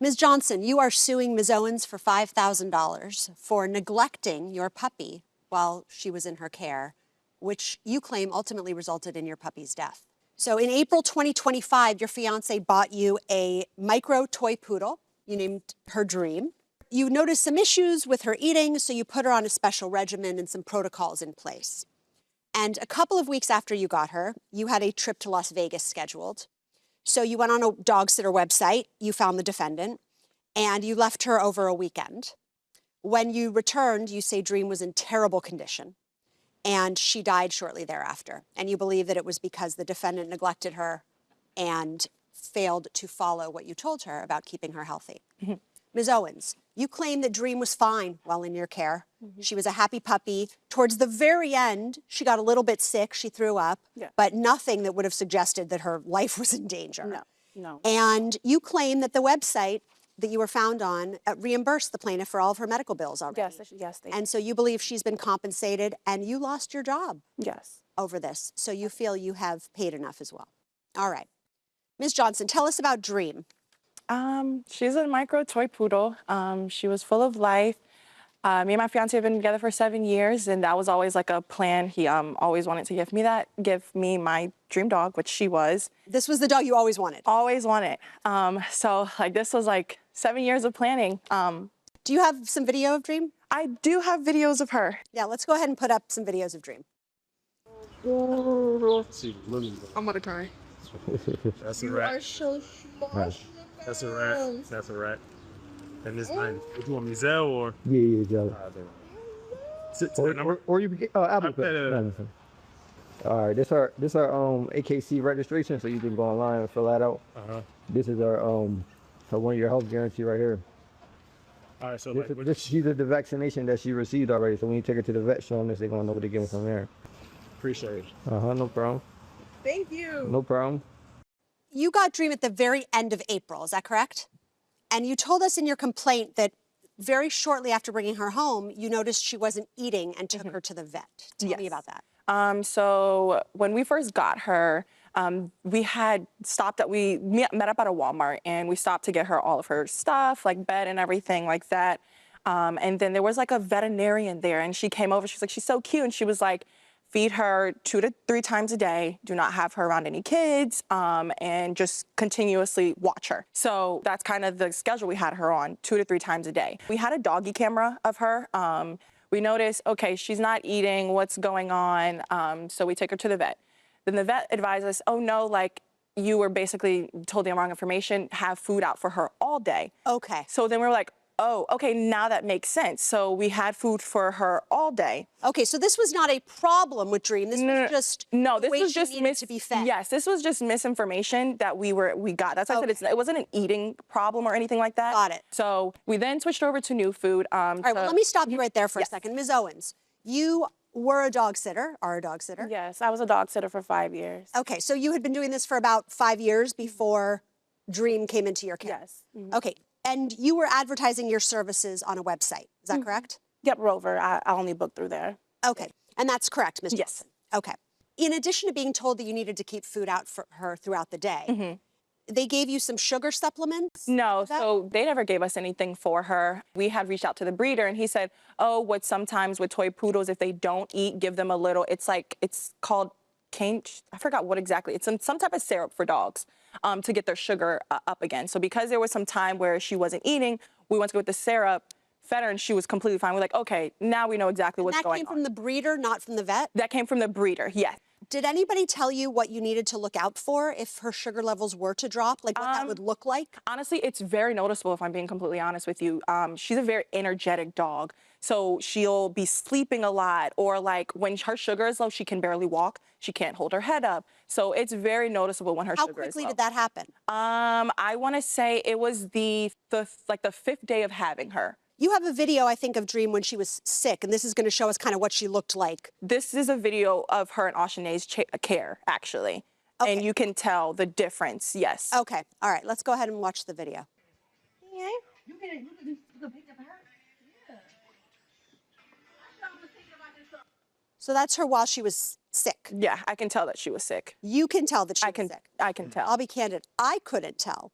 Ms. Johnson, you are suing Ms. Owens for $5,000 for neglecting your puppy while she was in her care, which you claim ultimately resulted in your puppy's death. So in April 2025, your fiance bought you a micro toy poodle. You named her Dream. You noticed some issues with her eating, so you put her on a special regimen and some protocols in place. And a couple of weeks after you got her, you had a trip to Las Vegas scheduled. So you went on a dog sitter website, you found the defendant, and you left her over a weekend. When you returned, you say Dream was in terrible condition, and she died shortly thereafter. And you believe that it was because the defendant neglected her and failed to follow what you told her about keeping her healthy. Ms. Owens, you claim that Dream was fine while in your care. She was a happy puppy. Towards the very end, she got a little bit sick. She threw up, but nothing that would have suggested that her life was in danger. No. And you claim that the website that you were found on reimbursed the plaintiff for all of her medical bills already. Yes, they And so you believe she's been compensated, and you lost your job Yes. over this. So you feel you have paid enough as well. All right. Ms. Johnson, tell us about Dream. She's a micro toy poodle. She was full of life. Me and my fiance have been together for 7 years, and that was always like a plan. He always wanted to give me my dream dog, which she was. This was the dog you always wanted? Always wanted. So like this was like 7 years of planning. Do you have some video of Dream? I do have videos of her. Yeah, let's go ahead and put up some videos of Dream. I'm gonna cry. That's a You rat. are so smart. That's a rat. That's a rat. And this nine. Would you want me Zell or? Yeah, Joe. Sit to the number. Or you can get Apple Pay. No. All right, this our AKC registration, so you can go online and fill that out. This is our so 1 year health guarantee right here. All right, so These are the vaccination that she received already. So when you take her to the vet, show them this, they're gonna know what to give them from there. appreciate it. No problem. Thank you. No problem. You got Dream at the very end of April, is that correct? And you told us in your complaint that very shortly after bringing her home, you noticed she wasn't eating and took her to the vet. Tell me about that. So when we first got her, we had stopped we met up at a Walmart, and we stopped to get her all of her stuff, like bed and everything like that. And then there was like a veterinarian there, and she came over. She's like, she's so cute. And she was like, feed her 2 to 3 times a day. Do not have her around any kids, and just continuously watch her. So that's kind of the schedule we had her on, 2 to 3 times a day. We had a doggy camera of her. We noticed, okay, she's not eating, what's going on? So we take her to the vet. Then the vet advised us, oh no, like you were basically told the wrong information, have food out for her all day. Okay. So then we were like, oh, okay, now that makes sense. So we had food for her all day. Okay, so this was not a problem with Dream. This was just this way was she just needed to be fed. Yes, this was just misinformation that we got. That's why I said it wasn't an eating problem or anything like that. Got it. So we then switched over to new food. All right, well, let me stop you right there for a second. Ms. Owens, you were a dog sitter, are a dog sitter. Yes, I was a dog sitter for 5 years. Okay, so you had been doing this for about 5 years before Dream came into your care. Yes. Okay, and you were advertising your services on a website. Is that correct? Yep, Rover. I only booked through there. Okay, and that's correct, Ms. Yes. Johnson? Okay. In addition to being told that you needed to keep food out for her throughout the day, they gave you some sugar supplements? No, so they never gave us anything for her. We had reached out to the breeder, and he said, oh, sometimes with toy poodles, if they don't eat, give them a little, it's called cane, I forgot what exactly, it's some type of syrup for dogs to get their sugar up again. So because there was some time where she wasn't eating, we went to go with the syrup, fed her, and she was completely fine. We're like, okay, now we know exactly what's going on. That came from the breeder, not from the vet? That came from the breeder, yes. Did anybody tell you what you needed to look out for if her sugar levels were to drop, like what that would look like? Honestly, it's very noticeable, if I'm being completely honest with you. She's a very energetic dog. So she'll be sleeping a lot, or like when her sugar is low, she can barely walk. She can't hold her head up. So it's very noticeable when her sugar is low. How quickly did that happen? I want to say it was the 5th day of having her. You have a video, I think, of Dream when she was sick, and this is going to show us kind of what she looked like. This is a video of her and Oshjanae's care, actually. Okay. And you can tell the difference, yes. Okay, all right, let's go ahead and watch the video. Yeah. So that's her while she was sick. Yeah, I can tell that she was sick. You can tell that she was sick. I can tell. I'll be candid, I couldn't tell.